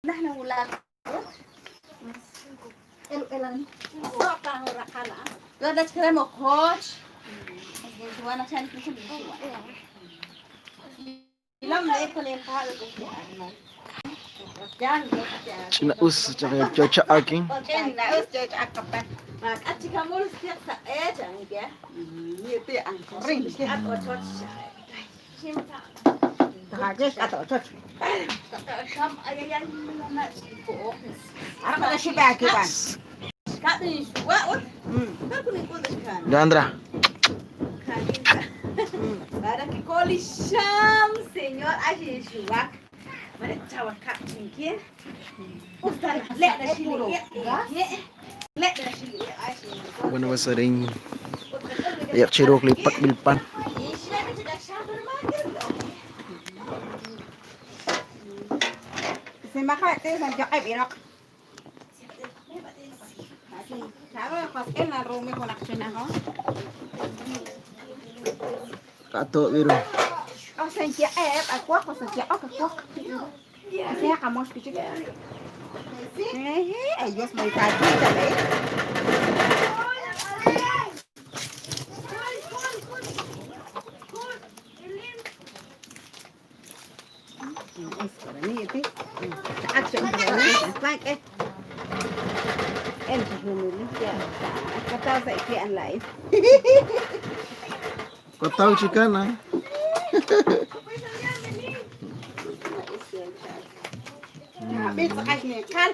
نحن ولاد الان صوتا ورقنا لا تكرم كوتش وانا عشان كل لم يكن يفعل Sinaus tsaka yung chocha arking. Naus chocha akapan. Mak at sika mo siya sa jang dia. Itu ang ring at otot siya. Simpa. Tahages at otot. Kam ayayan na po. Ara pala si Baki pan. Kati suwa ot. Bago ni ko kan. Dandra. Kanita. Para que colisham, senhor, a gente vai. Mas tawar ka tinki. Ustan let da shi let da shi Wala ba sa ring? Ayak chirok lipat bilpan. Si makate sa jak ay birak. Sabi ko kasi na rumi connection ako. Kato biro. Oh, sentia aku sentia aku. Saya kamu sedikit. Ayos may tadi sabi. Ini itu. Action ini like eh. Em dulu ya. Kata saya kian lain. Kau tahu chicken ah? Habis sekali kan.